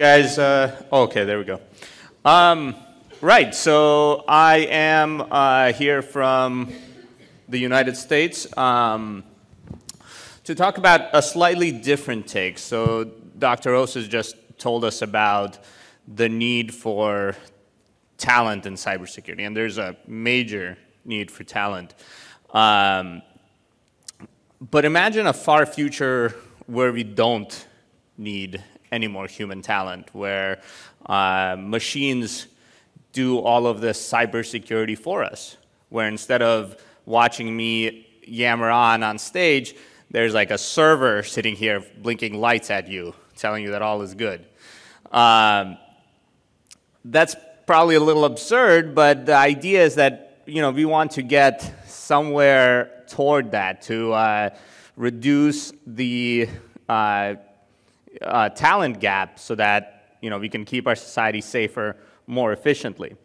Guys, okay, there we go. Right, so I am here from the United States to talk about a slightly different take. So Dr. Osas just told us about the need for talent in cybersecurity, and there's a major need for talent. But imagine a far future where we don't need any more human talent, where machines do all of this cybersecurity for us, where instead of watching me yammer on stage, there's like a server sitting here blinking lights at you, telling you that all is good. That's probably a little absurd, but the idea is that we want to get somewhere toward that, to reduce the talent gap so that we can keep our society safer more efficiently.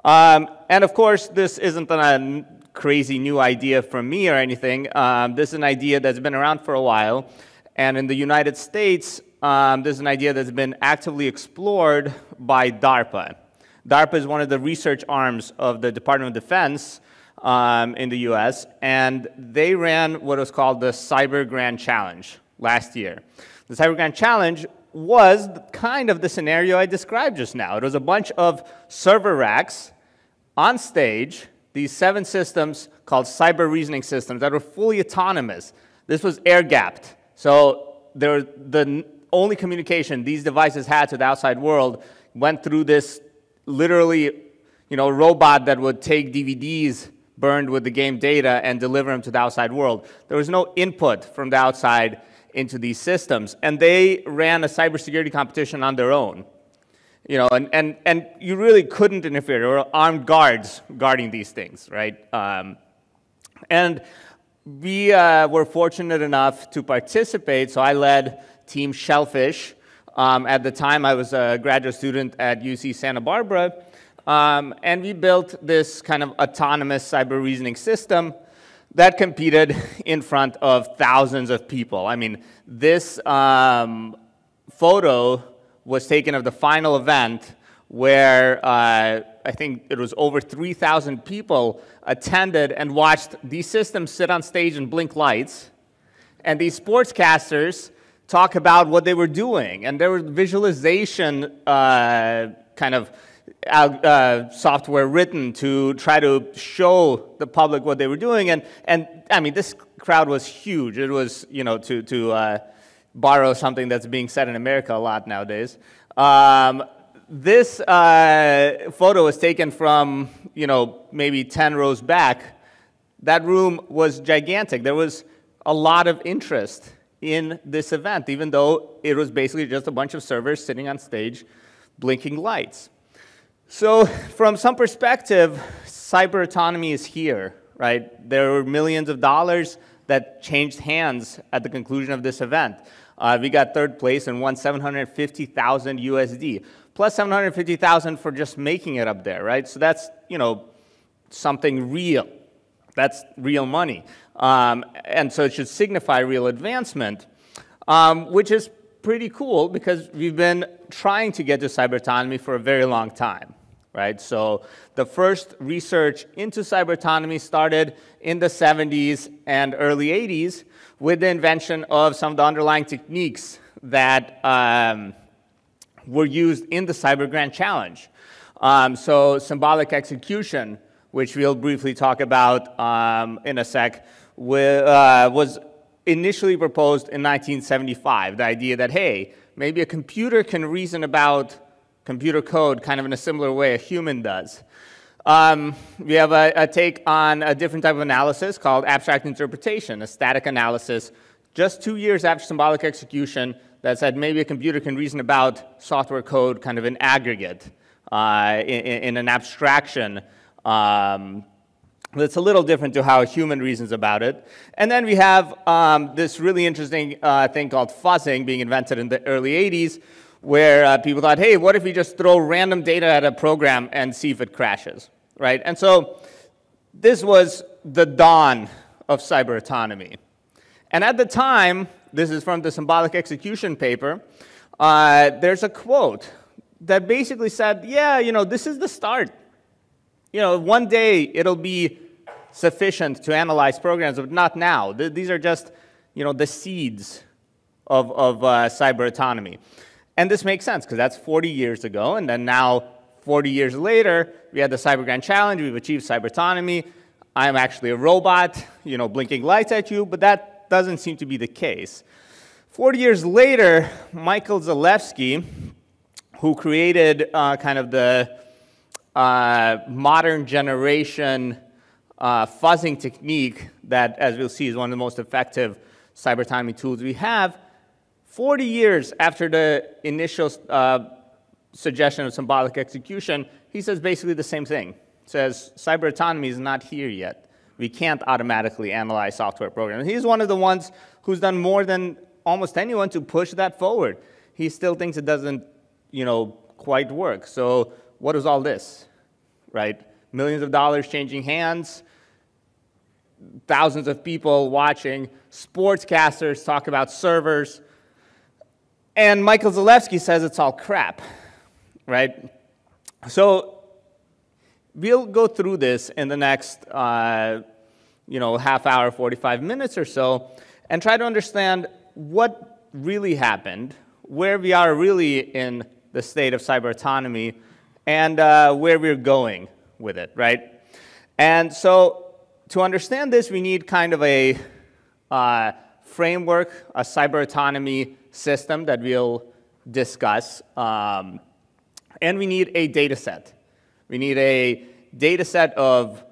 And of course, this isn't a crazy new idea from me or anything. This is an idea that's been around for a while. And in the United States, this is an idea that's been actively explored by DARPA. DARPA is one of the research arms of the Department of Defense in the US, and they ran what was called the Cyber Grand Challenge last year. The Cyber Grand Challenge was kind of the scenario I described just now. It was a bunch of server racks on stage, these 7 systems called cyber reasoning systems that were fully autonomous. This was air-gapped. So the only communication these devices had to the outside world went through this literally robot that would take DVDs burned with the game data and deliver them to the outside world. There was no input from the outside into these systems, and they ran a cybersecurity competition on their own. And you really couldn't interfere. There were armed guards guarding these things, right? And we were fortunate enough to participate, so I led Team Shellfish. At the time, I was a graduate student at UC Santa Barbara, and we built this kind of autonomous cyber reasoning system that competed in front of thousands of people. I mean, this photo was taken of the final event where I think it was over 3,000 people attended and watched these systems sit on stage and blink lights, and these sportscasters talk about what they were doing. And there was visualization kind of software written to try to show the public what they were doing, and I mean, this crowd was huge. It was, to borrow something that's being said in America a lot nowadays. This photo was taken from, maybe 10 rows back. That room was gigantic. There was a lot of interest in this event, even though it was basically just a bunch of servers sitting on stage blinking lights. So from some perspective, cyber autonomy is here, right? There were millions of dollars that changed hands at the conclusion of this event. We got 3rd place and won 750,000 USD, plus 750,000 for just making it up there, right? So that's, something real. That's real money. And so it should signify real advancement, which is pretty cool because we've been trying to get to cyber autonomy for a very long time, right? So the first research into cyber autonomy started in the 70s and early 80s with the invention of some of the underlying techniques that were used in the Cyber Grand Challenge. So symbolic execution, which we'll briefly talk about in a sec, was initially proposed in 1975, the idea that, hey, maybe a computer can reason about computer code kind of in a similar way a human does. We have a take on a different type of analysis called abstract interpretation, a static analysis, just 2 years after symbolic execution, that said maybe a computer can reason about software code kind of in aggregate, in an abstraction that's a little different to how a human reasons about it. And then we have this really interesting thing called fuzzing being invented in the early 80s, where people thought, hey, what if we just throw random data at a program and see if it crashes, right? And so this was the dawn of cyber autonomy. And at the time, this is from the symbolic execution paper, there's a quote that basically said, yeah, this is the start. One day it'll be sufficient to analyze programs, but not now. These are just, the seeds of cyber autonomy. And this makes sense, because that's 40 years ago, and then now, 40 years later, we had the Cyber Grand Challenge, we've achieved cyber autonomy. I'm actually a robot, blinking lights at you, but that doesn't seem to be the case. 40 years later, Michael Zalewski, who created kind of the modern generation fuzzing technique that, as we'll see, is one of the most effective cyber autonomy tools we have, 40 years after the initial suggestion of symbolic execution, he says basically the same thing. He says, cyber autonomy is not here yet. We can't automatically analyze software programs. He's one of the ones who's done more than almost anyone to push that forward. He still thinks it doesn't, quite work. So what is all this, right? Millions of dollars changing hands, thousands of people watching, sportscasters talk about servers, and Michael Zalewski says it's all crap, right? So we'll go through this in the next, half hour, 45 minutes or so, and try to understand what really happened, where we are really in the state of cyber autonomy, and where we're going with it, right? And so to understand this, we need kind of a framework, a cyber autonomy system that we'll discuss, and we need a data set. We need a data set of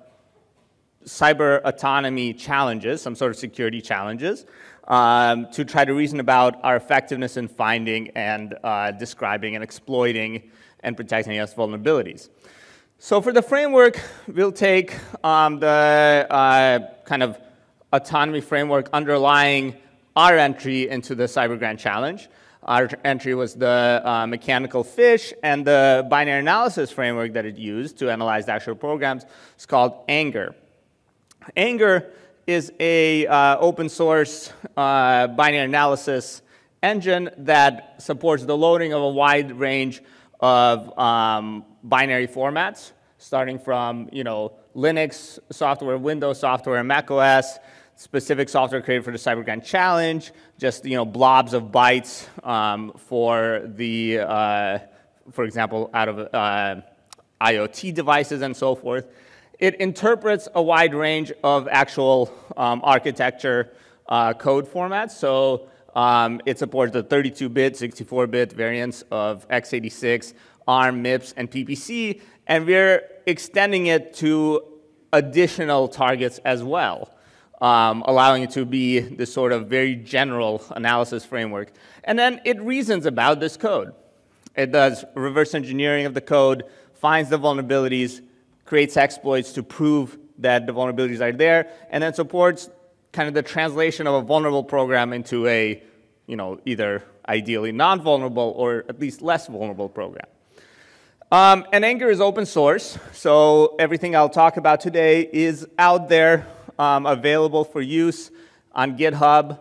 cyber autonomy challenges, some sort of security challenges, to try to reason about our effectiveness in finding and describing and exploiting and protecting against vulnerabilities. So for the framework, we'll take the kind of autonomy framework underlying our entry into the Cyber Grand Challenge. Our entry was the mechanical fish, and the binary analysis framework that it used to analyze the actual programs is called Anger. Anger is a open source binary analysis engine that supports the loading of a wide range of binary formats, starting from Linux software, Windows software, and Mac OS, specific software created for the Cyber Grand Challenge, just blobs of bytes for the, for example, out of IoT devices and so forth. It interprets a wide range of actual architecture code formats. So it supports the 32-bit, 64-bit variants of x86, ARM, MIPS, and PPC, and we're extending it to additional targets as well, allowing it to be this sort of very general analysis framework. And then it reasons about this code. It does reverse engineering of the code, finds the vulnerabilities, creates exploits to prove that the vulnerabilities are there, and then supports kind of the translation of a vulnerable program into a, either ideally non-vulnerable or at least less vulnerable program. And Anger is open source, so everything I'll talk about today is out there, available for use on GitHub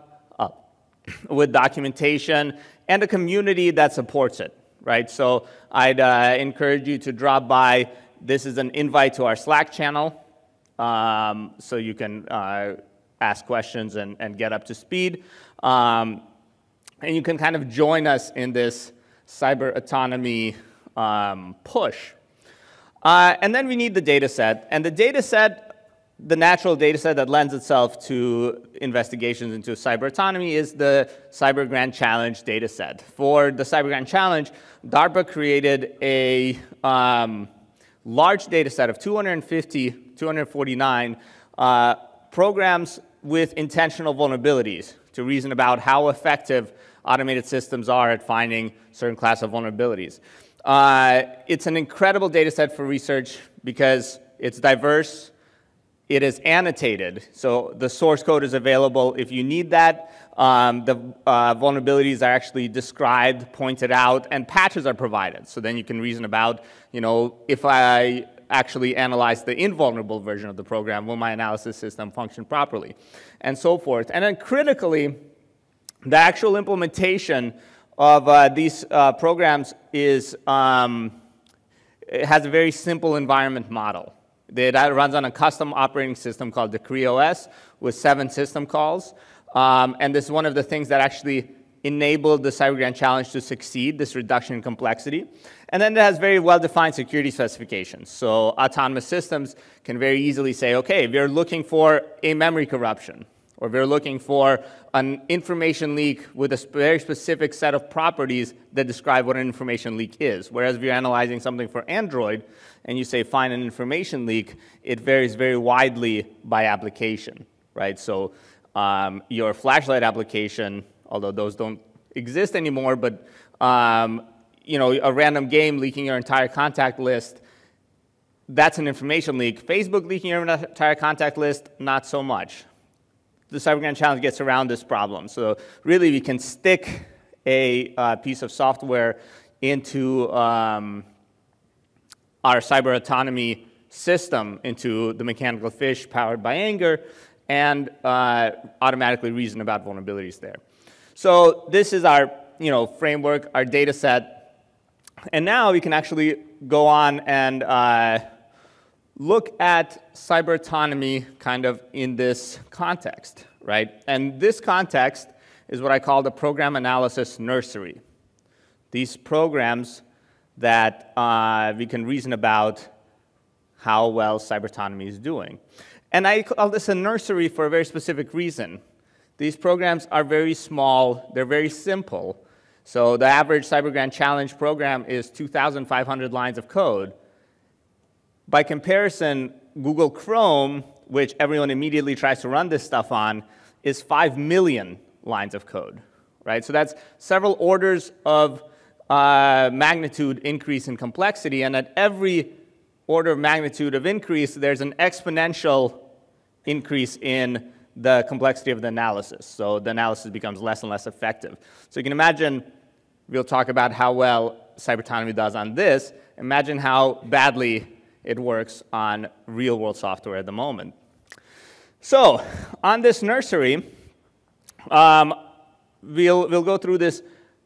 with documentation and a community that supports it, right? So I'd encourage you to drop by. This is an invite to our Slack channel, so you can ask questions and get up to speed. And you can kind of join us in this cyber autonomy push. And then we need the data set. And the data set, the natural data set that lends itself to investigations into cyber autonomy is the Cyber Grand Challenge data set. For the Cyber Grand Challenge, DARPA created a large data set of 249 programs with intentional vulnerabilities to reason about how effective automated systems are at finding certain class of vulnerabilities. It's an incredible data set for research because it's diverse, it is annotated, so the source code is available if you need that. The vulnerabilities are actually described, pointed out, and patches are provided. So then you can reason about, if I actually analyze the invulnerable version of the program, will my analysis system function properly, and so forth. And then critically, the actual implementation of these programs is it has a very simple environment model. That runs on a custom operating system called the Cree OS with 7 system calls. And this is one of the things that actually enabled the Cyber Grand Challenge to succeed, this reduction in complexity. And then it has very well-defined security specifications. So autonomous systems can very easily say, okay, if you're looking for a memory corruption, or if you're looking for an information leak with a very specific set of properties that describe what an information leak is. Whereas if you're analyzing something for Android, and you say find an information leak, it varies very widely by application, right? So your flashlight application, although those don't exist anymore, but you know, a random game leaking your entire contact list, that's an information leak. Facebook leaking your entire contact list, not so much. The Cyber Grand Challenge gets around this problem. So really, we can stick a piece of software into our cyber autonomy system, into the mechanical fish powered by anger, and automatically reason about vulnerabilities there. So this is our framework, our data set. And now we can actually go on and look at cyber autonomy kind of in this context, right? And this context is what I call the program analysis nursery. These programs that we can reason about how well cyber autonomy is doing. And I call this a nursery for a very specific reason. These programs are very small, they're very simple. So the average Cyber Grand Challenge program is 2,500 lines of code. By comparison, Google Chrome, which everyone immediately tries to run this stuff on, is 5 million lines of code, right? So that's several orders of magnitude increase in complexity, and at every order of magnitude of increase, there's an exponential increase in the complexity of the analysis. So the analysis becomes less and less effective. So you can imagine, we'll talk about how well cyber autonomy does on this. Imagine how badly it works on real-world software at the moment. So on this nursery, we'll go through this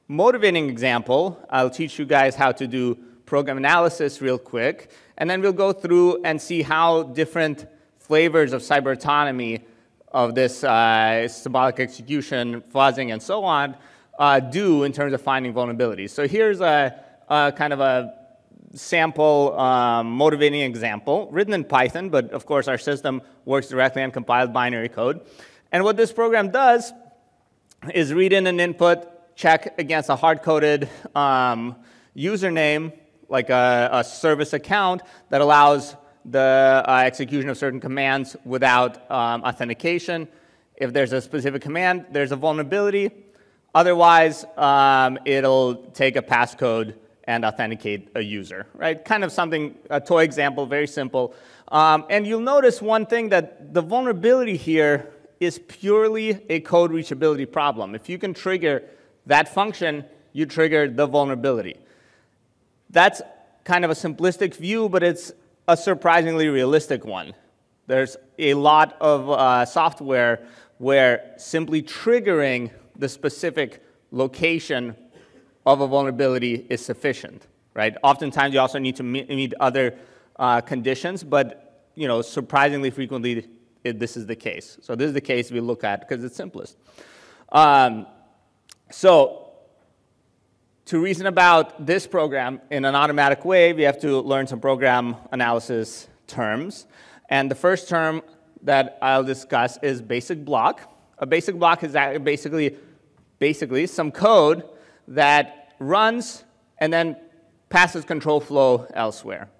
motivating example. I'll teach you guys how to do program analysis real quick, and then we'll go through and see how different flavors of cyber autonomy of this symbolic execution, fuzzing, and so on do in terms of finding vulnerabilities. So here's a kind of a sample motivating example written in Python, but of course our system works directly on compiled binary code. And what this program does is read in an input, check against a hard-coded username, like a service account that allows the execution of certain commands without authentication. If there's a specific command, there's a vulnerability. Otherwise, it'll take a passcode and authenticate a user, right? Kind of something, a toy example, very simple. And you'll notice one thing, that the vulnerability here is purely a code reachability problem. If you can trigger that function, you trigger the vulnerability. That's kind of a simplistic view, but it's a surprisingly realistic one. There's a lot of software where simply triggering the specific location of a vulnerability is sufficient, right? Oftentimes you also need to meet other conditions, but surprisingly frequently this is the case. So this is the case we look at because it's simplest. So to reason about this program in an automatic way, we have to learn some program analysis terms. And the first term that I'll discuss is basic block. A basic block is basically some code that runs and then passes control flow elsewhere,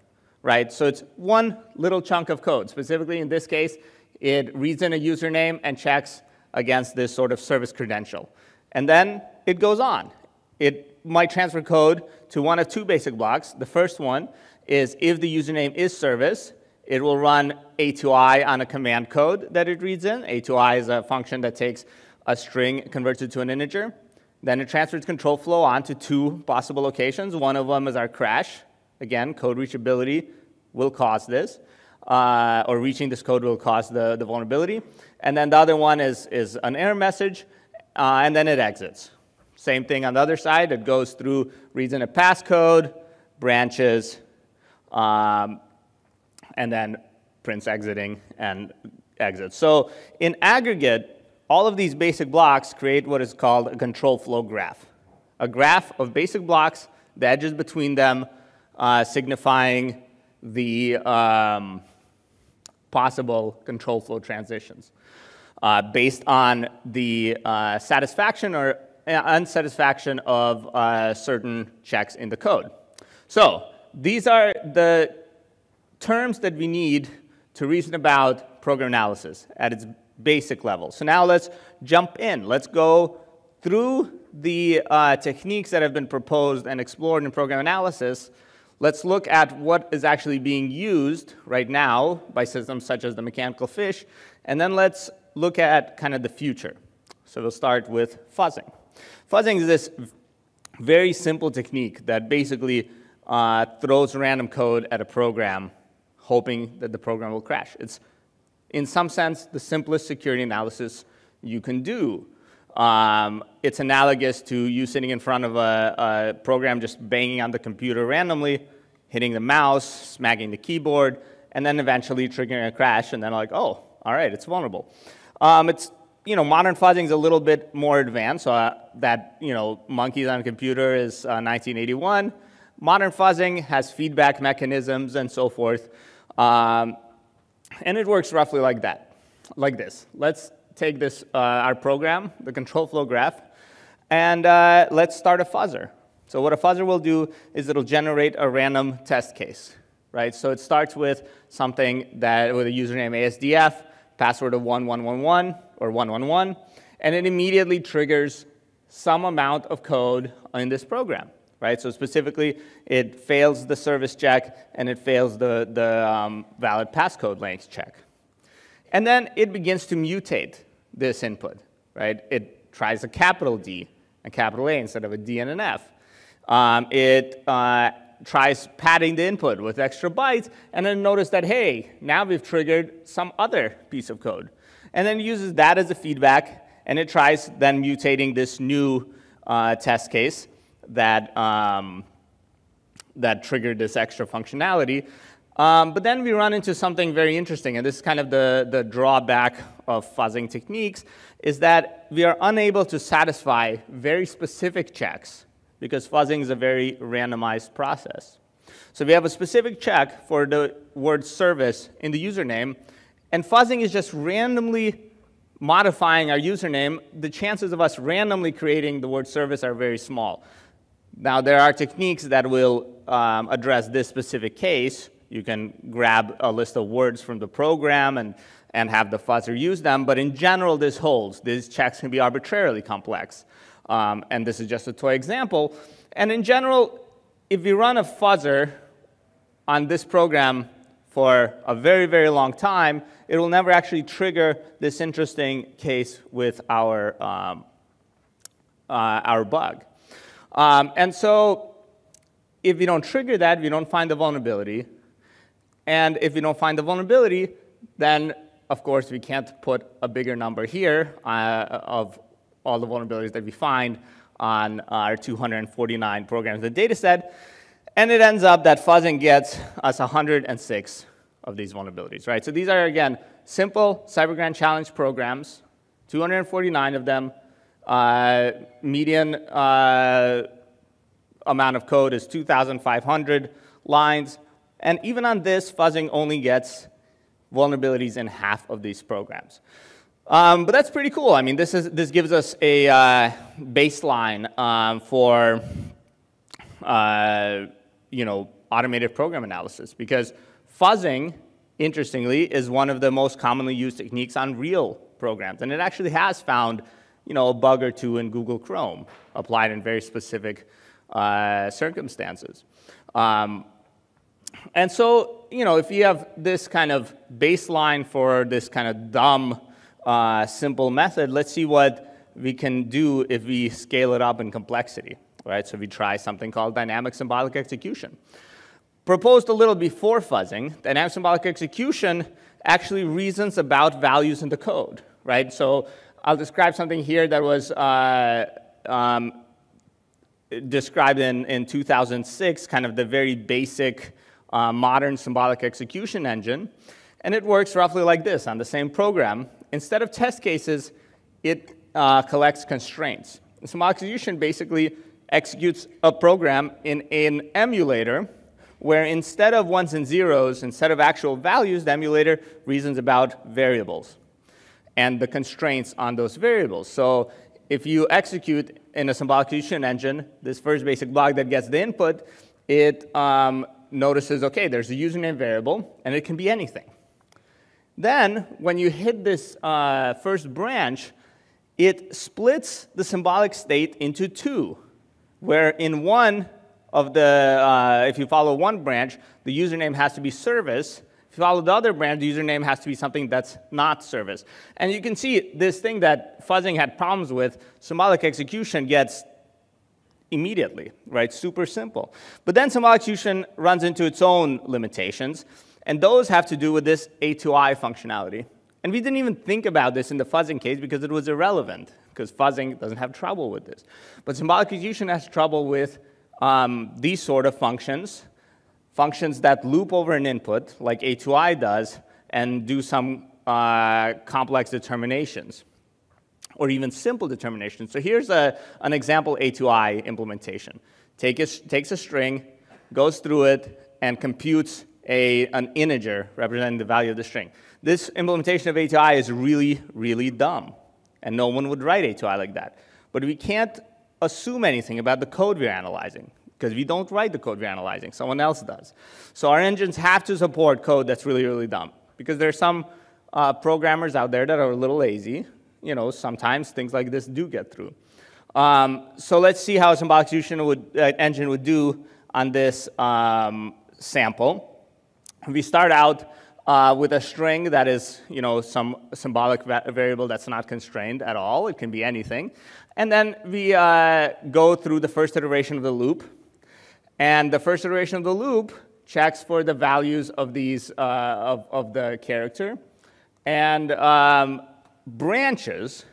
right? So it's one little chunk of code. Specifically in this case, it reads in a username and checks against this sort of service credential. And then it goes on. It might transfer code to one of two basic blocks. The first one is if the username is service, it will run A2I on a command code that it reads in. A2I is a function that takes a string, converts it to an integer. Then it transfers control flow onto two possible locations. One of them is our crash. Again, code reachability will cause this, or reaching this code will cause the vulnerability. And then the other one is an error message, and then it exits. Same thing on the other side. It goes through, reads in a passcode, branches, and then prints exiting and exits. So in aggregate, all of these basic blocks create what is called a control flow graph. A graph of basic blocks, the edges between them signifying the possible control flow transitions based on the satisfaction or unsatisfaction of certain checks in the code. So these are the terms that we need to reason about program analysis at its basic level. So now let's jump in. Let's go through the techniques that have been proposed and explored in program analysis. Let's look at what is actually being used right now by systems such as the mechanical fish, and then let's look at kind of the future. So we'll start with fuzzing. Fuzzing is this very simple technique that basically throws random code at a program, hoping that the program will crash. It's, in some sense, the simplest security analysis you can do. It's analogous to you sitting in front of a program just banging on the computer randomly, hitting the mouse, smacking the keyboard, and then eventually triggering a crash, and then like, oh, all right, it's vulnerable. It's, modern fuzzing is a little bit more advanced. So that, monkeys on a computer is 1981. Modern fuzzing has feedback mechanisms and so forth. And it works roughly like that, like this. Let's take this, our program, the control flow graph, and let's start a fuzzer. So what a fuzzer will do is it'll generate a random test case, right? So it starts with something that, with a username ASDF, password of 1111 or 111, and it immediately triggers some amount of code in this program, right? So specifically, it fails the service check and it fails the valid passcode length check. And then it begins to mutate this input, right? It tries a capital D and capital A instead of a D and an F. It tries padding the input with extra bytes, and then notice that, hey, now we've triggered some other piece of code. And then it uses that as a feedback, and it tries then mutating this new test case that, that triggered this extra functionality. But then we run into something very interesting, and this is kind of the drawback of fuzzing techniques, is that we are unable to satisfy very specific checks because fuzzing is a very randomized process. So we have a specific check for the word service in the username, and fuzzing is just randomly modifying our username. The chances of us randomly creating the word service are very small. Now, there are techniques that will address this specific case. You can grab a list of words from the program and have the fuzzer use them, but in general, this holds. These checks can be arbitrarily complex. And this is just a toy example. And in general, if we run a fuzzer on this program for a very, very long time, it will never actually trigger this interesting case with our bug. And so if we don't trigger that, we don't find the vulnerability. And if we don't find the vulnerability, then, of course, we can't put a bigger number here of all the vulnerabilities that we find on our 249 programs in the data set. And it ends up that fuzzing gets us 106 of these vulnerabilities, right? So these are, again, simple CyberGrant challenge programs, 249 of them. Median amount of code is 2,500 lines. And even on this, fuzzing only gets vulnerabilities in half of these programs. But that's pretty cool. I mean, this gives us a baseline for automated program analysis, because fuzzing, interestingly, is one of the most commonly used techniques on real programs, and it actually has found a bug or two in Google Chrome applied in very specific circumstances. And so, if you have this kind of baseline for this kind of dumb, simple method, let's see what we can do if we scale it up in complexity, right? So we try something called dynamic symbolic execution. Proposed a little before fuzzing, dynamic symbolic execution actually reasons about values in the code, right? So I'll describe something here that was described in 2006, kind of the very basic modern symbolic execution engine. And it works roughly like this on the same program. Instead of test cases, it collects constraints. The symbolic execution basically executes a program in an emulator where instead of ones and zeros, instead of actual values, the emulator reasons about variables and the constraints on those variables. So if you execute in a symbolic execution engine this first basic block that gets the input, it notices, okay, there's a username variable, and it can be anything. Then, when you hit this first branch, it splits the symbolic state into two, where in one of the, if you follow one branch, the username has to be service. If you follow the other branch, the username has to be something that's not service. And you can see this thing that fuzzing had problems with, symbolic execution gets immediately, right? Super simple. But then symbolic execution runs into its own limitations, and those have to do with this A to I functionality. And we didn't even think about this in the fuzzing case because it was irrelevant, because fuzzing doesn't have trouble with this. But symbolic execution has trouble with these sort of functions, functions that loop over an input, like A to I does, and do some complex determinations, or even simple determinations. So here's an example A to I implementation. Takes a string, goes through it, and computes an integer representing the value of the string. This implementation of A to I is really, really dumb, and no one would write A to I like that. But we can't assume anything about the code we're analyzing, because we don't write the code we're analyzing. Someone else does. So our engines have to support code that's really, really dumb, because there are some programmers out there that are a little lazy. You know, sometimes things like this do get through. So let's see how a symbolic execution engine would do on this sample. We start out with a string that is, you know, some symbolic variable that's not constrained at all. It can be anything. And then we go through the first iteration of the loop. And the first iteration of the loop checks for the values of these of the character. And branches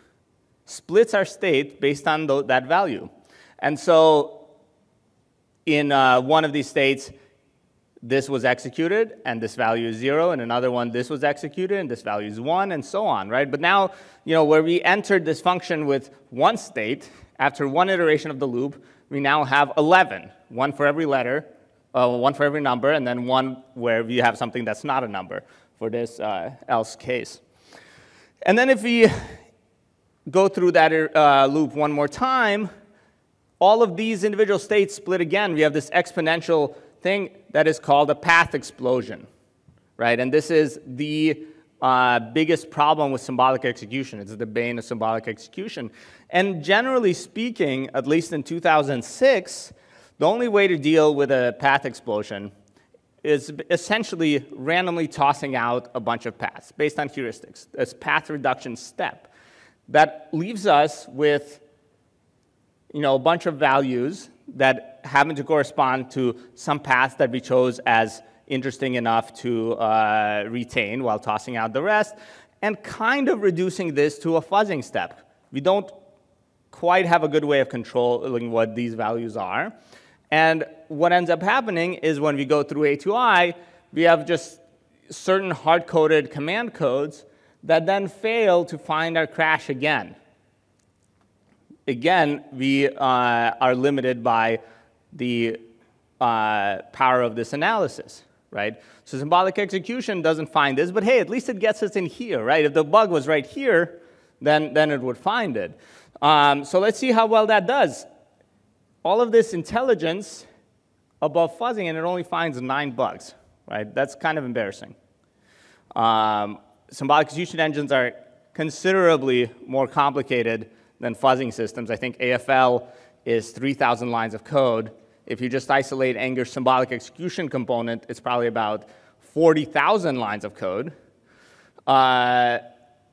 splits our state based on that value. And so in one of these states, this was executed, and this value is 0. In another one, this was executed, and this value is 1, and so on, right? But now, you know, where we entered this function with one state, after one iteration of the loop, we now have 11, one for every letter, one for every number, and then one where we have something that's not a number for this else case. And then if we go through that loop one more time, all of these individual states split again. We have this exponential thing that is called a path explosion, right? And this is the biggest problem with symbolic execution. It's the bane of symbolic execution. And generally speaking, at least in 2006, the only way to deal with a path explosion is essentially randomly tossing out a bunch of paths based on heuristics, this path reduction step. That leaves us with, you know, a bunch of values that happen to correspond to some paths that we chose as interesting enough to retain while tossing out the rest, and kind of reducing this to a fuzzing step. We don't quite have a good way of controlling what these values are. And what ends up happening is when we go through A to I, we have just certain hard-coded command codes that then fail to find our crash again. Again, we are limited by the power of this analysis, right? So symbolic execution doesn't find this, but hey, at least it gets us in here, right? If the bug was right here, then it would find it. So let's see how well that does. All of this intelligence above fuzzing, and it only finds 9 bugs, right? That's kind of embarrassing. Symbolic execution engines are considerably more complicated than fuzzing systems. I think AFL is 3,000 lines of code. If you just isolate Anger's symbolic execution component, it's probably about 40,000 lines of code. And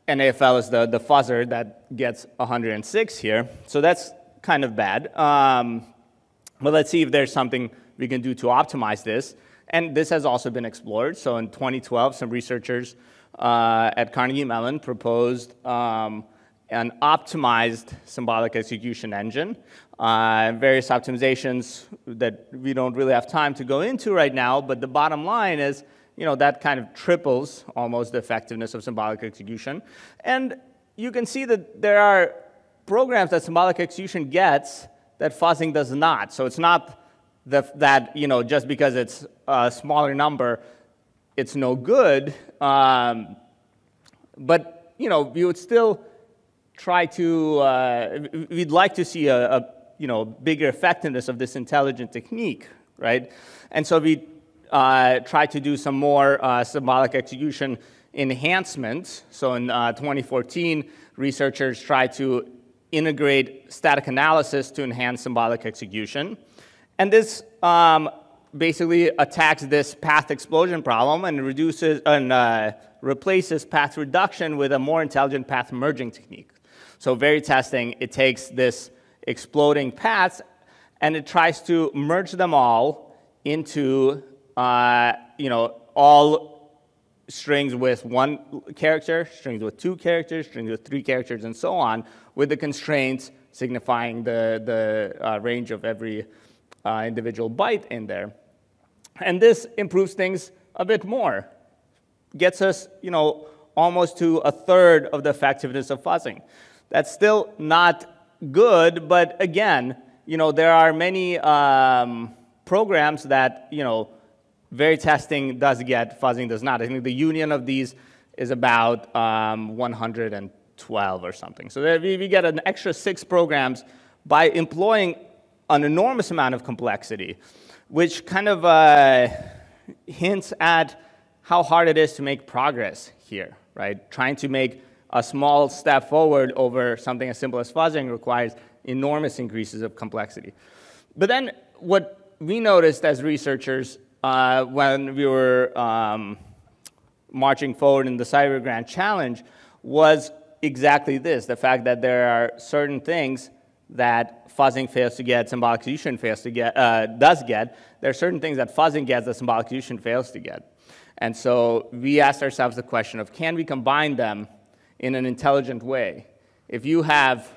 AFL is the fuzzer that gets 106 here. So that's kind of bad. But let's see if there's something we can do to optimize this. And this has also been explored. So in 2012, some researchers at Carnegie Mellon proposed an optimized symbolic execution engine various optimizations that we don't really have time to go into right now, but the bottom line is, that kind of triples almost the effectiveness of symbolic execution. And you can see that there are programs that symbolic execution gets that fuzzing does not. So it's not that just because it's a smaller number, it's no good. But we would still try to. We'd like to see a bigger effectiveness of this intelligent technique, right? And so we try to do some more symbolic execution enhancements. So in 2014, researchers tried to integrate static analysis to enhance symbolic execution. And this basically attacks this path explosion problem and replaces path reduction with a more intelligent path merging technique. So very testing, it takes this exploding paths and it tries to merge them all into all strings with one character, strings with two characters, strings with three characters, and so on, with the constraints signifying the range of every individual byte in there. And this improves things a bit more. Gets us, almost to a third of the effectiveness of fuzzing. That's still not good, but again, there are many programs that, very testing does get, fuzzing does not. I think the union of these is about 112 or something. So we get an extra 6 programs by employing an enormous amount of complexity, which kind of hints at how hard it is to make progress here, right? Trying to make a small step forward over something as simple as fuzzing requires enormous increases of complexity. But then what we noticed as researchers when we were marching forward in the Cyber Grant Challenge was exactly this, the fact that there are certain things that fuzzing fails to get, symbolic execution does get. There are certain things that fuzzing gets that symbolic execution fails to get. And so we asked ourselves the question of, can we combine them in an intelligent way? If you have,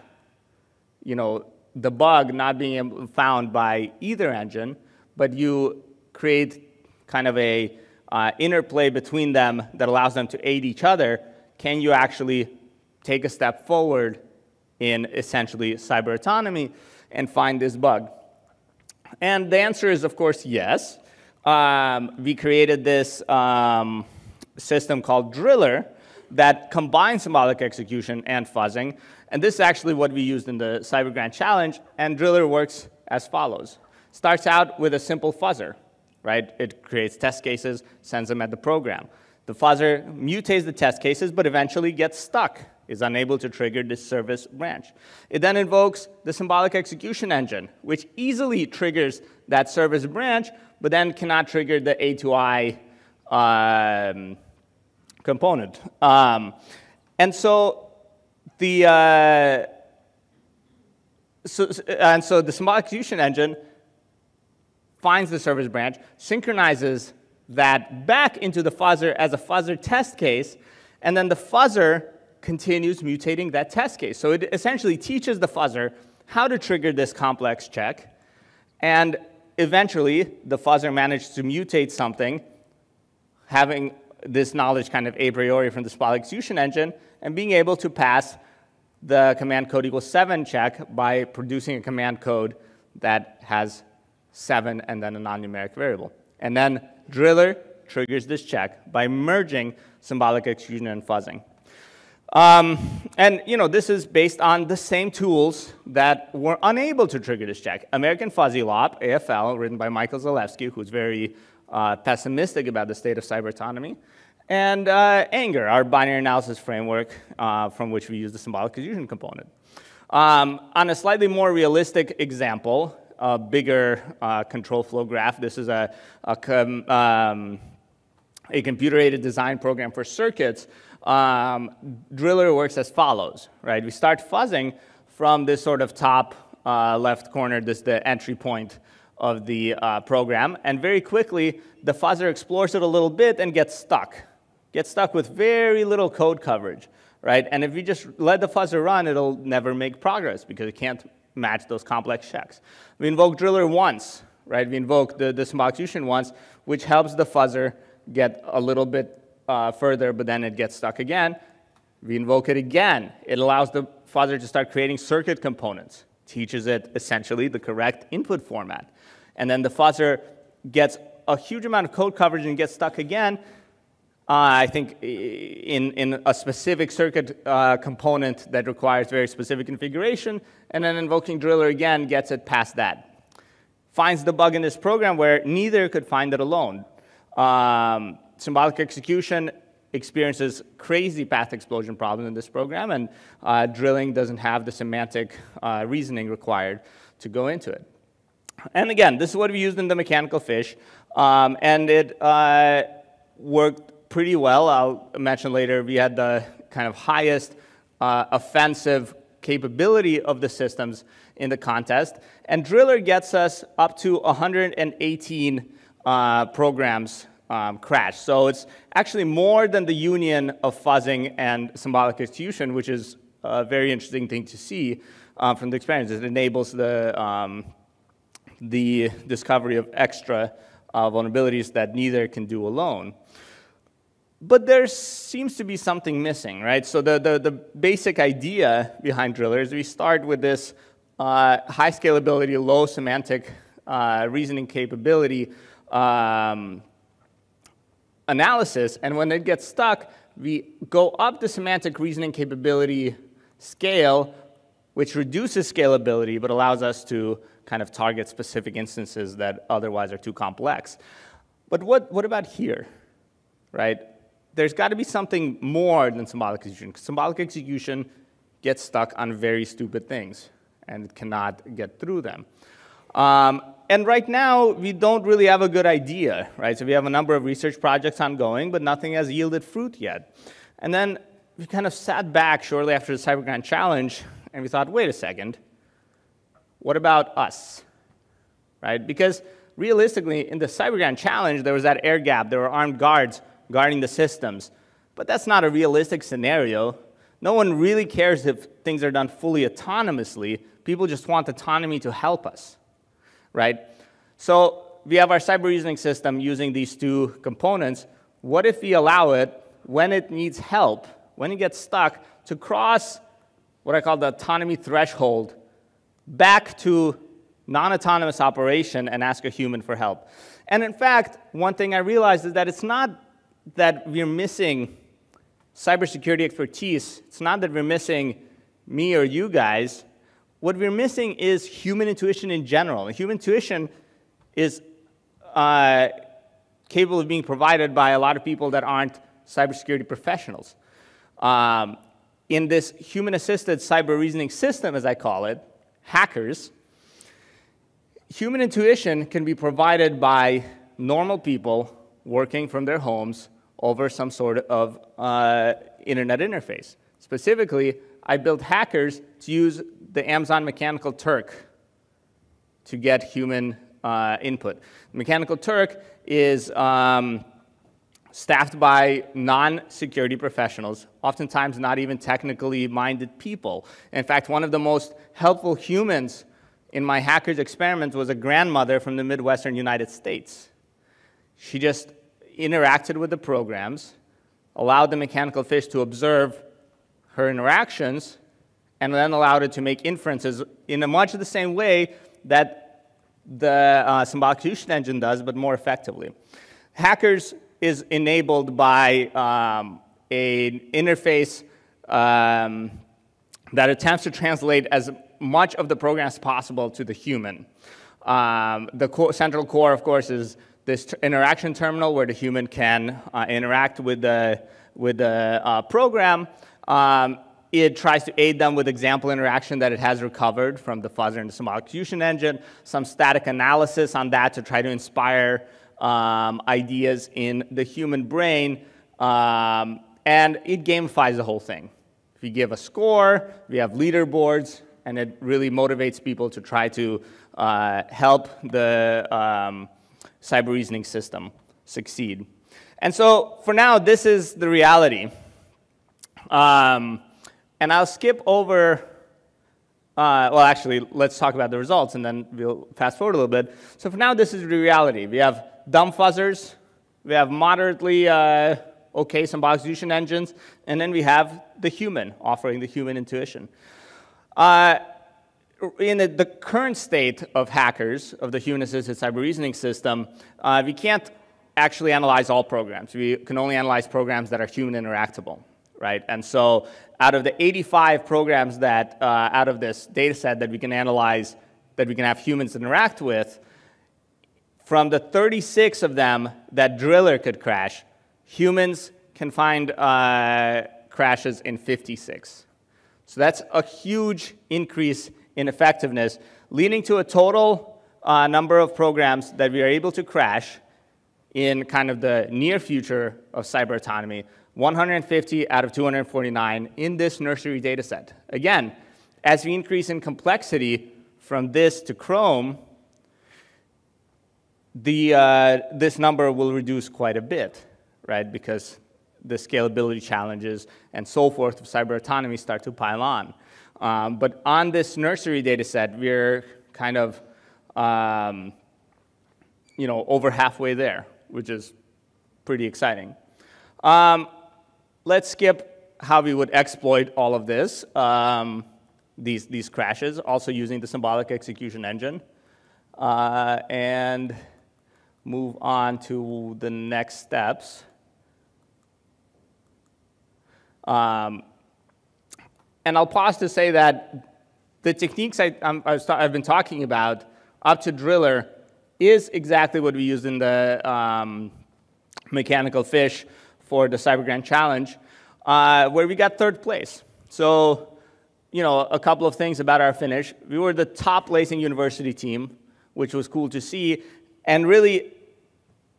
the bug not being found by either engine, but you create kind of a interplay between them that allows them to aid each other, can you actually take a step forward in essentially cyber autonomy and find this bug? And the answer is, of course, yes. We created this system called Driller that combines symbolic execution and fuzzing. And this is actually what we used in the Cyber Grant Challenge. And Driller works as follows. Starts out with a simple fuzzer, right? It creates test cases, sends them at the program. The fuzzer mutates the test cases, but eventually gets stuck, is unable to trigger this service branch. It then invokes the symbolic execution engine, which easily triggers that service branch, but then cannot trigger the A to I component. And so the symbolic execution engine finds the service branch, synchronizes that back into the fuzzer as a fuzzer test case, and then the fuzzer continues mutating that test case. So it essentially teaches the fuzzer how to trigger this complex check, and eventually the fuzzer managed to mutate something, having this knowledge kind of a priori from the symbolic execution engine, and being able to pass the command code equals 7 check by producing a command code that has 7 and then a non-numeric variable. And then Driller triggers this check by merging symbolic execution and fuzzing. And this is based on the same tools that were unable to trigger this check. American Fuzzy Lop, AFL, written by Michael Zalewski, who's very pessimistic about the state of cyber autonomy, and Anger, our binary analysis framework from which we use the symbolic execution component. On a slightly more realistic example, a bigger control flow graph, this is a computer-aided design program for circuits. Driller works as follows, right? We start fuzzing from this sort of top left corner, this is the entry point of the program, and very quickly the fuzzer explores it a little bit and gets stuck with very little code coverage, right? And if we just let the fuzzer run, it'll never make progress because it can't match those complex checks. We invoke driller once, right? We invoke the symbolic execution once, which helps the fuzzer get a little bit further, but then it gets stuck again. We invoke it again. It allows the fuzzer to start creating circuit components, teaches it essentially the correct input format. And then the fuzzer gets a huge amount of code coverage and gets stuck again, I think in a specific circuit component that requires very specific configuration, and then invoking driller again gets it past that. Finds the bug in this program where neither could find it alone. Symbolic execution experiences crazy path explosion problems in this program, and drilling doesn't have the semantic reasoning required to go into it. And again, this is what we used in the mechanical fish, and it worked pretty well. I'll mention later we had the kind of highest offensive capability of the systems in the contest, and driller gets us up to 118 programs crash. So it's actually more than the union of fuzzing and symbolic execution, which is a very interesting thing to see from the experience. It enables the discovery of extra vulnerabilities that neither can do alone. But there seems to be something missing, right? So the basic idea behind driller is we start with this high scalability, low semantic reasoning capability analysis, and when it gets stuck, we go up the semantic reasoning capability scale, which reduces scalability but allows us to kind of target specific instances that otherwise are too complex. But what about here, right? There's got to be something more than symbolic execution. Symbolic execution gets stuck on very stupid things, and it cannot get through them. And right now, we don't really have a good idea, right? So we have a number of research projects ongoing, but nothing has yielded fruit yet. And then we kind of sat back shortly after the Cyber Grand Challenge, and we thought, wait a second, what about us, right? Because realistically, in the Cyber Grand Challenge, there was that air gap. There were armed guards guarding the systems. But that's not a realistic scenario. No one really cares if things are done fully autonomously. People just want autonomy to help us, right? So we have our cyber reasoning system using these two components. What if we allow it, when it needs help, when it gets stuck, to cross what I call the autonomy threshold back to non-autonomous operation and ask a human for help? And in fact, one thing I realized is that it's not that we're missing cybersecurity expertise. It's not that we're missing me or you guys. What we're missing is human intuition in general. And human intuition is capable of being provided by a lot of people that aren't cybersecurity professionals. In this human-assisted cyber reasoning system, as I call it, hackers, human intuition can be provided by normal people working from their homes over some sort of internet interface. Specifically, I built hackers to use the Amazon Mechanical Turk to get human input. Mechanical Turk is staffed by non-security professionals, oftentimes not even technically minded people. In fact, one of the most helpful humans in my hackers experiment was a grandmother from the Midwestern United States. She just interacted with the programs, allowed the mechanical fish to observe her interactions, and then allowed it to make inferences in a much the same way that the symbolic execution engine does, but more effectively. Hackers is enabled by an interface that attempts to translate as much of the program as possible to the human. The central core, of course, is this interaction terminal where the human can interact with the program. It tries to aid them with example interaction that it has recovered from the fuzzer and the symbolic execution engine, some static analysis on that to try to inspire ideas in the human brain, and it gamifies the whole thing. If you give a score, we have leaderboards, and it really motivates people to try to help the cyber reasoning system succeed. And so for now, this is the reality. And I'll skip over well, actually, let's talk about the results, and then we'll fast forward a little bit. So for now, this is the reality. We have dumb fuzzers. We have moderately okay symbolic execution engines. And then we have the human, offering the human intuition. In the current state of hackers, of the human-assisted cyber reasoning system, we can't actually analyze all programs. We can only analyze programs that are human interactable, right? And so out of the 85 programs that, out of this data set that we can analyze, that we can have humans interact with, from the 36 of them that Driller could crash, humans can find crashes in 56. So that's a huge increase in effectiveness, leading to a total number of programs that we are able to crash in kind of the near future of cyber autonomy, 150 out of 249 in this nursery data set. Again, as we increase in complexity from this to Chrome, this number will reduce quite a bit, right? Because the scalability challenges and so forth of cyber autonomy start to pile on. But on this nursery data set, we're kind of over halfway there, which is pretty exciting. Let's skip how we would exploit all of this, these crashes, also using the symbolic execution engine, and move on to the next steps. And I'll pause to say that the techniques I've been talking about up to Driller is exactly what we used in the mechanical fish for the Cyber Grand Challenge, where we got 3rd place. So, a couple of things about our finish. We were the top placing university team, which was cool to see. And really,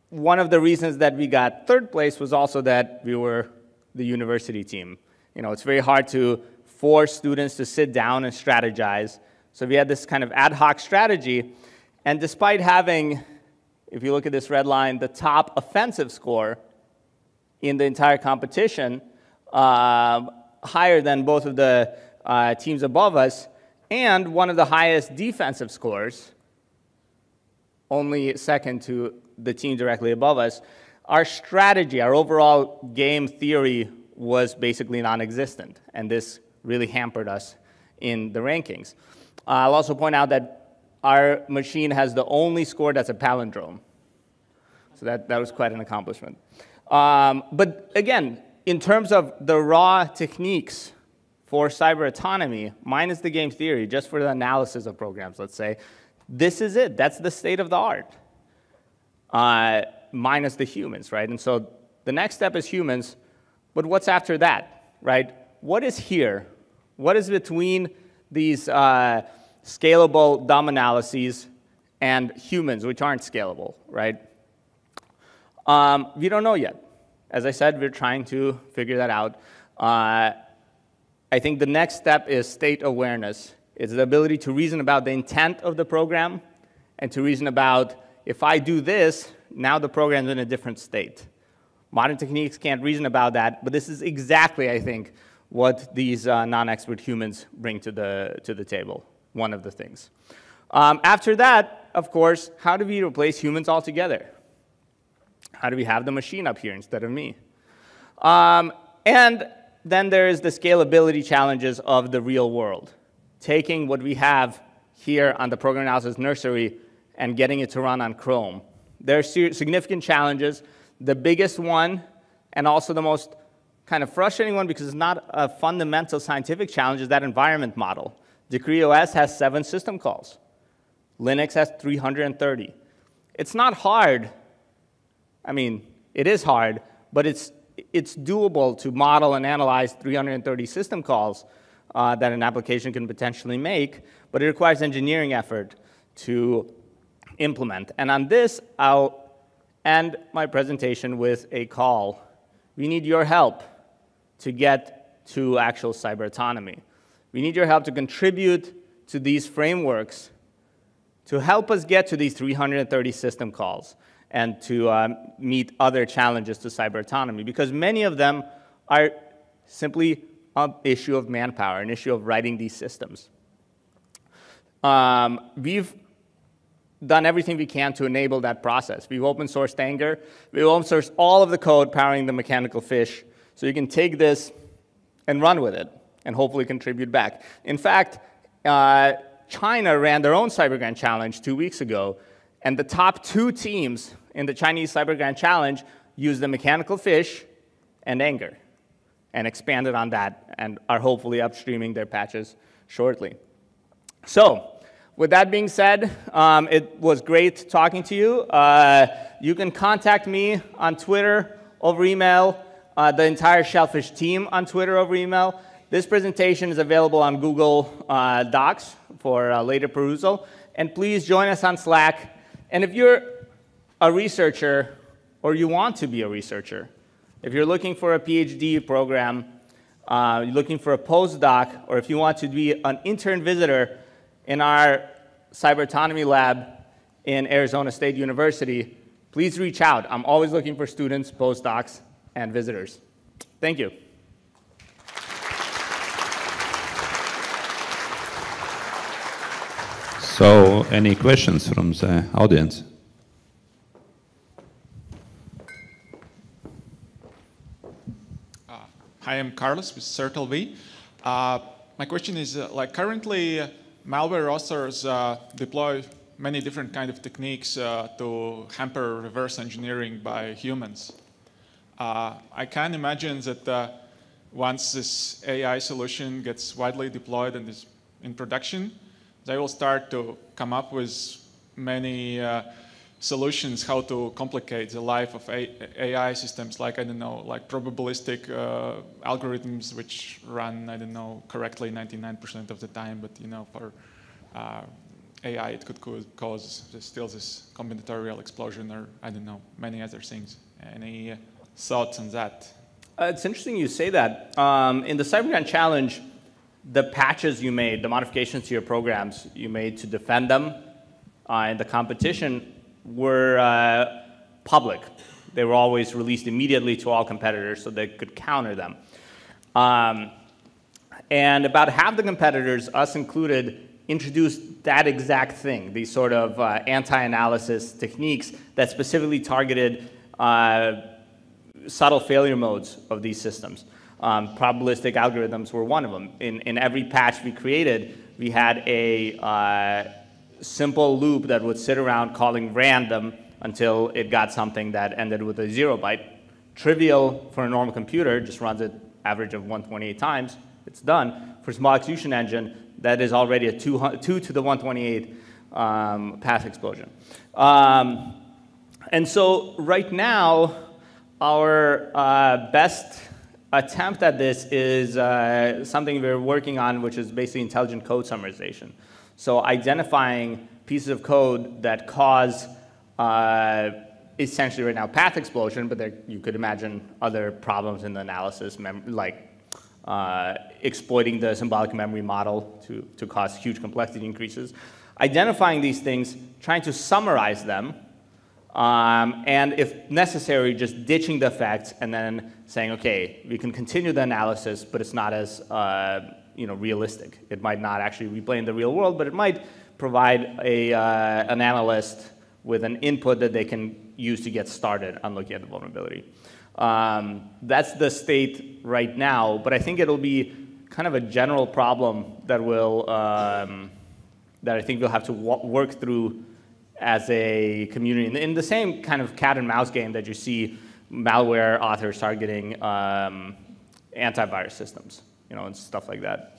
one of the reasons that we got 3rd place was also that we were the university team. It's very hard to force students to sit down and strategize. So we had this kind of ad hoc strategy. And despite having, if you look at this red line, the top offensive score in the entire competition, higher than both of the teams above us, and one of the highest defensive scores, only second to the team directly above us, our strategy, our overall game theory was basically non-existent, and this really hampered us in the rankings. I'll also point out that our machine has the only score that's a palindrome. So that was quite an accomplishment. But again, in terms of the raw techniques for cyber autonomy, minus the game theory, just for the analysis of programs, let's say, this is it. That's the state of the art, minus the humans, right? And so the next step is humans, but what's after that, right? What is here? What is between these scalable dumb analyses and humans, which aren't scalable, right? We don't know yet. As I said, we're trying to figure that out. I think the next step is state awareness. It's the ability to reason about the intent of the program and to reason about, if I do this, now the program's in a different state. Modern techniques can't reason about that, but this is exactly, I think, what these non-expert humans bring to the table, one of the things. After that, of course, how do we replace humans altogether? How do we have the machine up here instead of me? And then there is the scalability challenges of the real world. Taking what we have here on the program analysis nursery and getting it to run on Chrome. There are significant challenges. The biggest one, and also the most kind of frustrating one because it's not a fundamental scientific challenge, is that environment model. Decree OS has 7 system calls. Linux has 330. It's not hard. I mean, it is hard, but it's doable to model and analyze 330 system calls that an application can potentially make, but it requires engineering effort to implement. And on this, I'll end my presentation with a call. We need your help to get to actual cyber autonomy. We need your help to contribute to these frameworks to help us get to these 330 system calls and to meet other challenges to cyber autonomy, because many of them are simply an issue of manpower, an issue of writing these systems. We've done everything we can to enable that process. We've open sourced Anger. We've open sourced all of the code powering the mechanical fish. So you can take this and run with it and hopefully contribute back. In fact, China ran their own Cyber Grand Challenge 2 weeks ago, and the top 2 teams in the Chinese Cyber Grand Challenge used the mechanical fish and Anger and expanded on that and are hopefully upstreaming their patches shortly. So, with that being said, it was great talking to you. You can contact me on Twitter, over email, the entire Shellfish team on Twitter, over email. This presentation is available on Google Docs for later perusal. And please join us on Slack. And if you're a researcher or you want to be a researcher, if you're looking for a PhD program, you're looking for a postdoc, or if you want to be an intern visitor in our cyber autonomy lab in Arizona State University, please reach out. I'm always looking for students, postdocs, and visitors. Thank you. So, any questions from the audience? Hi, I'm Carlos with CERT.LV. My question is, like currently, malware authors deploy many different kind of techniques to hamper reverse engineering by humans. I can imagine that once this AI solution gets widely deployed and is in production, they will start to come up with many solutions how to complicate the life of AI systems, like, I don't know, like probabilistic algorithms which run, I don't know, correctly 99% of the time, but, you know, for AI it could cause still this combinatorial explosion, or, I don't know, many other things. Any thoughts on that? It's interesting you say that. In the Cyber Grand Challenge, the patches you made, the modifications to your programs you made to defend them in the competition were public. They were always released immediately to all competitors so they could counter them. And about half the competitors, us included, introduced that exact thing, these sort of anti-analysis techniques that specifically targeted subtle failure modes of these systems. Probabilistic algorithms were one of them. In every patch we created, we had a simple loop that would sit around calling random until it got something that ended with a 0 byte. Trivial for a normal computer, just runs it average of 128 times, it's done. For small execution engine, that is already a 2 to the 128 path explosion. And so right now, our best attempt at this is something we're working on, which is basically intelligent code summarization. So identifying pieces of code that cause essentially right now path explosion, but you could imagine other problems in the analysis, like exploiting the symbolic memory model to cause huge complexity increases. Identifying these things, trying to summarize them, and if necessary, just ditching the effects and then saying, okay, we can continue the analysis, but it's not as realistic. It might not actually replay in the real world, but it might provide an analyst with an input that they can use to get started on looking at the vulnerability. That's the state right now, but I think it'll be kind of a general problem that that I think we'll have to work through as a community. In the same kind of cat and mouse game that you see malware authors targeting antivirus systems, and stuff like that.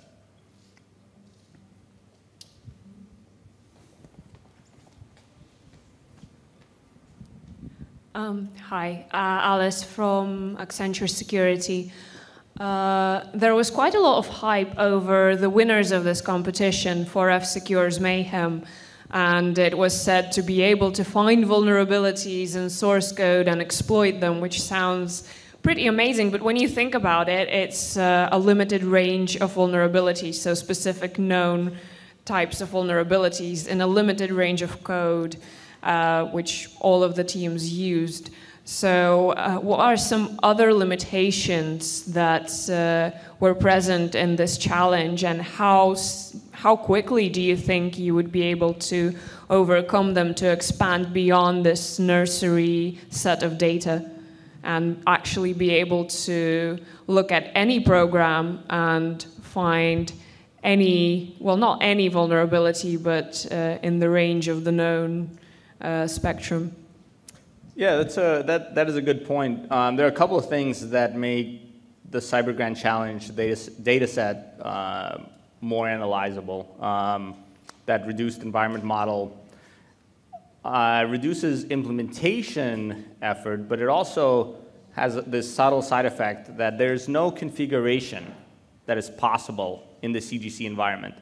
Hi, Alice from Accenture Security. There was quite a lot of hype over the winners of this competition, 4F-Secure's Mayhem, and it was said to be able to find vulnerabilities in source code and exploit them, which sounds pretty amazing, but when you think about it, it's a limited range of vulnerabilities, so specific known types of vulnerabilities in a limited range of code, which all of the teams used. So what are some other limitations that were present in this challenge, and how how quickly do you think you would be able to overcome them, to expand beyond this nursery set of data and actually be able to look at any program and find any, well, not any vulnerability, but in the range of the known spectrum? Yeah, that is a good point. There are a couple of things that make the CyberGrant Challenge data set more analyzable. That reduced environment model reduces implementation effort, but it also has this subtle side effect that there's no configuration that is possible in the CGC environment.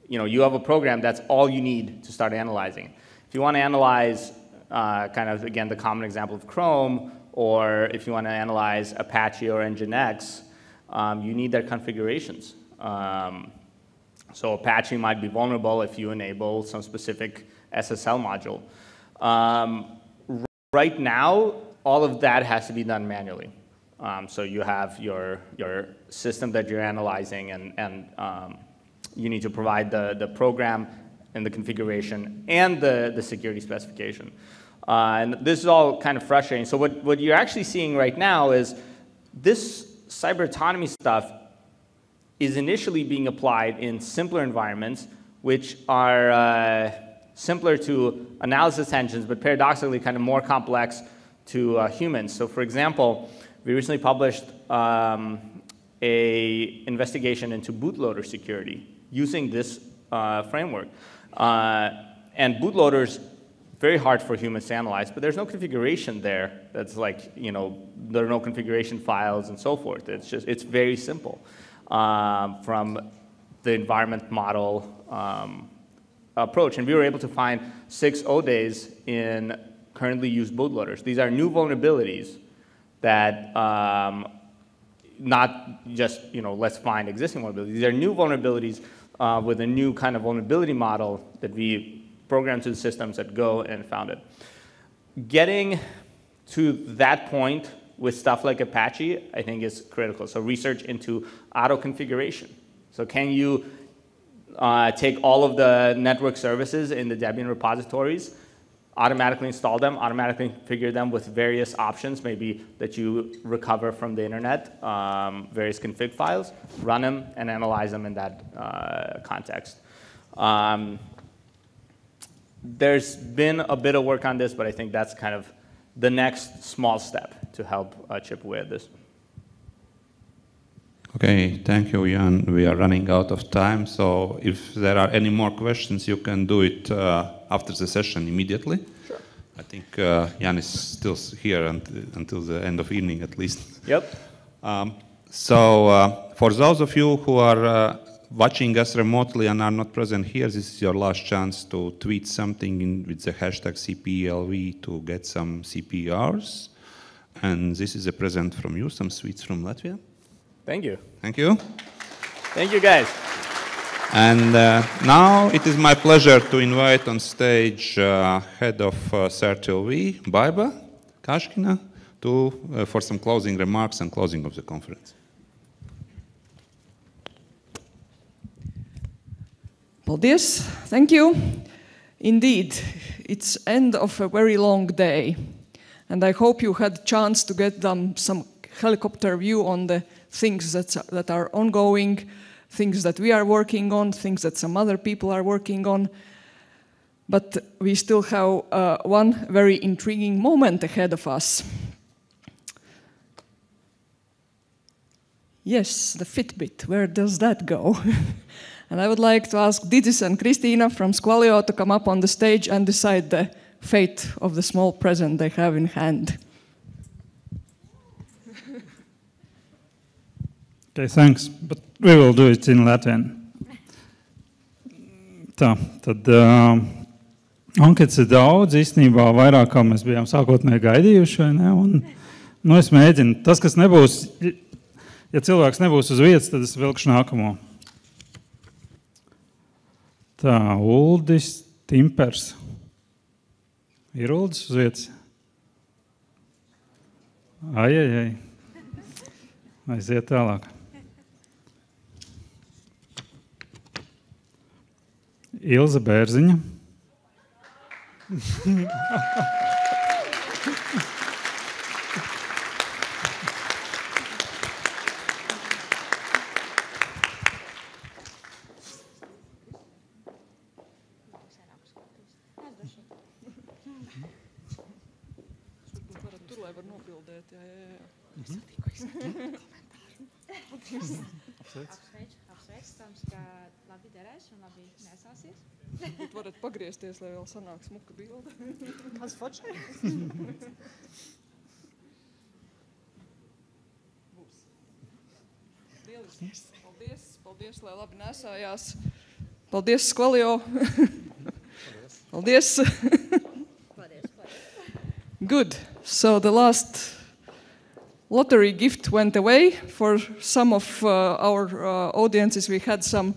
You know, you have a program, that's all you need to start analyzing. If you want to analyze kind of, again, the common example of Chrome, or if you want to analyze Apache or Nginx, you need their configurations. So Apache might be vulnerable if you enable some specific SSL module. Right now, all of that has to be done manually. So you have your system that you're analyzing, and you need to provide the program and the configuration and the security specification. And this is all kind of frustrating. So what you're actually seeing right now is this cyber autonomy stuff is initially being applied in simpler environments, which are simpler to analysis engines, but paradoxically kind of more complex to humans. So for example, we recently published an investigation into bootloader security using this framework. And bootloaders, very hard for humans to analyze, but there's no configuration there that's like, you know, there are no configuration files and so forth. It's just, it's very simple from the environment model approach. And we were able to find 6 O-days in currently used bootloaders. These are new vulnerabilities that not just, you know, let's find existing vulnerabilities. These are new vulnerabilities with a new kind of vulnerability model that we programmed to the systems that go and found it. Getting to that point with stuff like Apache, I think, is critical. So research into auto configuration. So can you take all of the network services in the Debian repositories, automatically install them, automatically configure them with various options, maybe that you recover from the internet, various config files, run them and analyze them in that context. There's been a bit of work on this, but I think that's kind of the next small step to help chip away at this. Okay, thank you, Jan. We are running out of time, so if there are any more questions, you can do it after the session immediately. Sure. I think Jan is still here until the end of evening, at least. Yep. So for those of you who are watching us remotely and are not present here, this is your last chance to tweet something with the hashtag CPLV to get some CPRs. And this is a present from you, some sweets from Latvia. Thank you. Thank you. Thank you, guys. And now it is my pleasure to invite on stage head of CERT.LV, Baiba Kashkina, for some closing remarks and closing of the conference. PALDIES, thank you. Indeed, it's end of a very long day, and I hope you had a chance to get some helicopter view on the things that are ongoing, things that we are working on, things that some other people are working on. But we still have one very intriguing moment ahead of us. Yes, the Fitbit, where does that go? And I would like to ask Didis and Kristina from SQUALIO to come up on the stage and decide the fate of the small present they have in hand. Okay, thanks, but we will do it in Latvian. Tā, tad ankets ir daudz, īstenībā vairāk kā mēs bijām sākotnēji gaidījuši, vai ne? Un, es mēģinu. Tas, kas nebūs, ja cilvēks nebūs uz vietas, tad es vilkšu nākamo. Tā, Uldis Timpers. Ir Uldis uz vietas? Ai. Aiziet tālāk. Ilze Bērziņa. Apsveicams, ka labi derēs un labi nesāsies. Varbūt varat pagriezties, lai vēl sanāk smuka bilde. Kāds fočē? Būs. Lieliski. Paldies, paldies, lai labi nesājās. Paldies, SQUALIO. Paldies. Good. So the last lottery gift went away. For some of our audiences, we had some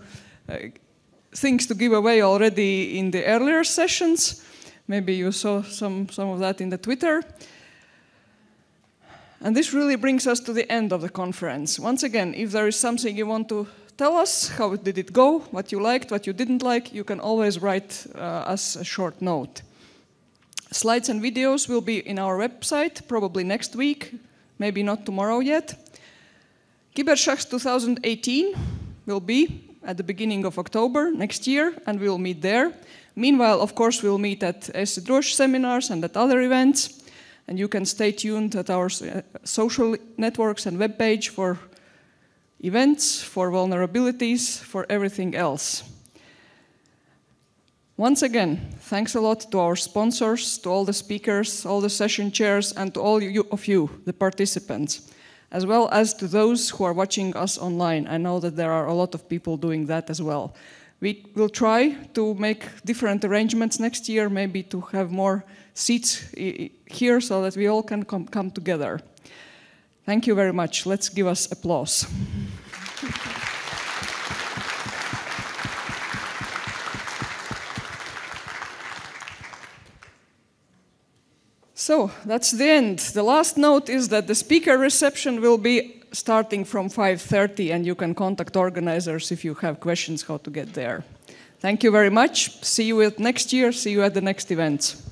things to give away already in the earlier sessions. Maybe you saw some of that in the Twitter. And this really brings us to the end of the conference. Once again, if there is something you want to tell us, how did it go, what you liked, what you didn't like, you can always write us a short note. Slides and videos will be in our website, probably next week, maybe not tomorrow yet. Kiberšahs 2018 will be at the beginning of October next year, and we'll meet there. Meanwhile, of course, we'll meet at SDrosh seminars and at other events, and you can stay tuned at our social networks and webpage for events, for vulnerabilities, for everything else. Once again, thanks a lot to our sponsors, to all the speakers, all the session chairs, and to all of you, the participants, as well as to those who are watching us online. I know that there are a lot of people doing that as well. We will try to make different arrangements next year, maybe to have more seats here so that we all can come together. Thank you very much. Let's give us applause. So that's the end. The last note is that the speaker reception will be starting from 5:30, and you can contact organizers if you have questions how to get there. Thank you very much. See you next year. See you at the next events.